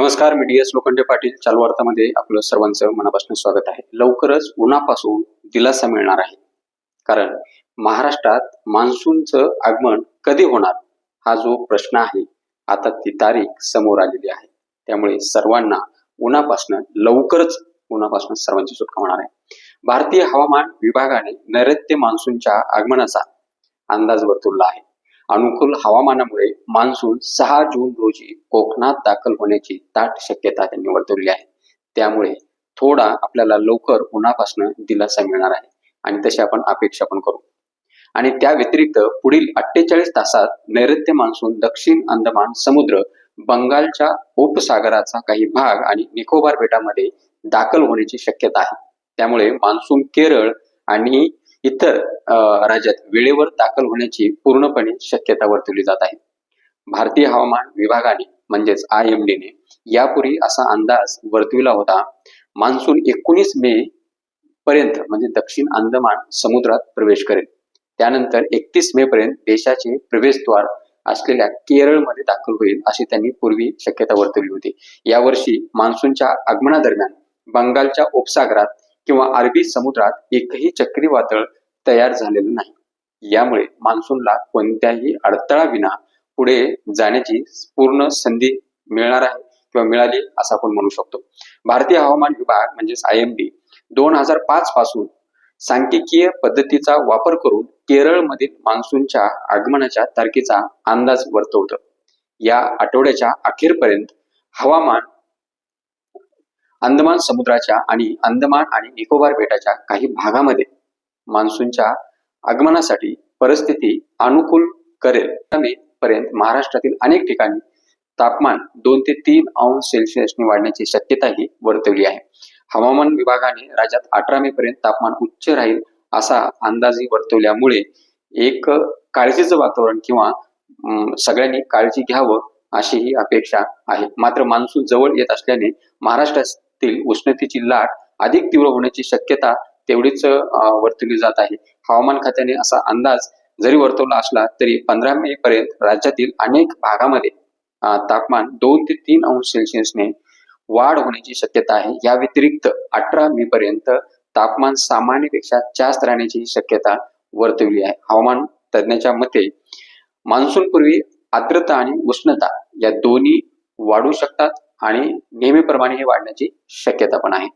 नमस्कार, मी DS लोखंडे पाटील. चालू वार्तामध्ये आपलं सर्वांचं मनापासून स्वागत आहे. लवकरच उन्हापासून दिलासा मिळणार आहे, कारण महाराष्ट्रात मान्सूनचं आगमन कधी होणार हा जो प्रश्न आहे, आता ती तारीख समोर आलेली आहे. त्यामुळे सर्वांना लवकरच उन्हापासून सर्वांची सुटका होणार आहे. भारतीय हवामान विभागाने नैऋत्य मान्सूनच्या आगमनाचा अंदाज वर्तवला आहे. अनुकूल हवामानामुळे मान्सून 6 जून रोजी कोकणात दाखल होण्याची दाट शक्यता त्यांनी वर्तवली आहे. त्यामुळे थोडा आपल्याला लवकर उन्हापासून दिलासा मिळणार आहे आणि तशी आपण अपेक्षा पण करू. आणि त्या व्यतिरिक्त पुढील 48 तासात नैऋत्य मान्सून दक्षिण अंदमान समुद्र, बंगालच्या उपसागराचा काही भाग आणि निकोबार बेटामध्ये दाखल होण्याची शक्यता आहे. त्यामुळे मान्सून केरळ आणि इतर राज्यात वेळेवर दाखल होण्याची पूर्णपणे शक्यता वर्तवली जात आहे. भारतीय हवामान विभागाने म्हणजेच IMD ने यापूर्वी असा अंदाज वर्तविला होता. मान्सून 19 मे पर्यंत म्हणजे दक्षिण अंदमान समुद्रात प्रवेश करेल. त्यानंतर 31 मे पर्यंत देशाचे प्रवेशद्वार असलेल्या केरळमध्ये दाखल होईल अशी त्यांनी पूर्वी शक्यता वर्तवली होती. यावर्षी मान्सूनच्या आगमनादरम्यान बंगालच्या उपसागरात किंवा अरबी समुद्रात एकही चक्रीवादळ तयार झालेलं नाही. यामुळे मान्सूनला कोणत्याही अडथळा विना पुढे जाण्याची पूर्ण संधी मिळणार आहे किंवा मिळाली असं आपण म्हणू शकतो. भारतीय हवामान विभाग म्हणजेच IMD 2005 पासून सांख्यिकीय पद्धतीचा वापर करून केरळमधील मान्सूनच्या आगमनाच्या तारखेचा अंदाज वर्तवतं. या आठवड्याच्या अखेरपर्यंत हवामान अंदमान समुद्राच्या आणि अंदमान आणि निकोबार बेटाच्या काही भागामध्ये मान्सूनच्या आगमनासाठी परिस्थिती अनुकूल करेल. मे पर्यंत महाराष्ट्रातील अनेक ठिकाणी तापमान 2 ते 3 अंश सेल्सिअसने वाढण्याची शक्यताही वर्तवली आहे. हवामान विभागाने राज्यात 18 मे पर्यंत तापमान उच्च राहील असा अंदाजही वर्तवल्यामुळे एक काळजीचं वातावरण किंवा सगळ्यांनी काळजी घ्यावं अशी ही अपेक्षा आहे. मात्र मान्सून जवळ येत असल्याने महाराष्ट्रातील उष्णतेची लाट अधिक तीव्र होण्याची शक्यता तेवढीच वर्तवली जात आहे. हवामान खात्याने असा अंदाज जरी वर्तवला असला तरी 15 मे पर्यंत राज्यातील अनेक भागामध्ये तापमान 2 ते 3 अंश सेल्सिअसने वाढ होण्याची शक्यता आहे. या व्यतिरिक्त 18 मे पर्यंत तापमान सामान्यपेक्षा जास्त राहण्याची शक्यता वर्तवली आहे. हवामान तज्ञांच्या मते मान्सून पूर्वी आर्द्रता आणि उष्णता या दोन्ही वाढू शकतात आणि नेहमीप्रमाणे हे वाढण्याची शक्यता पण आहे.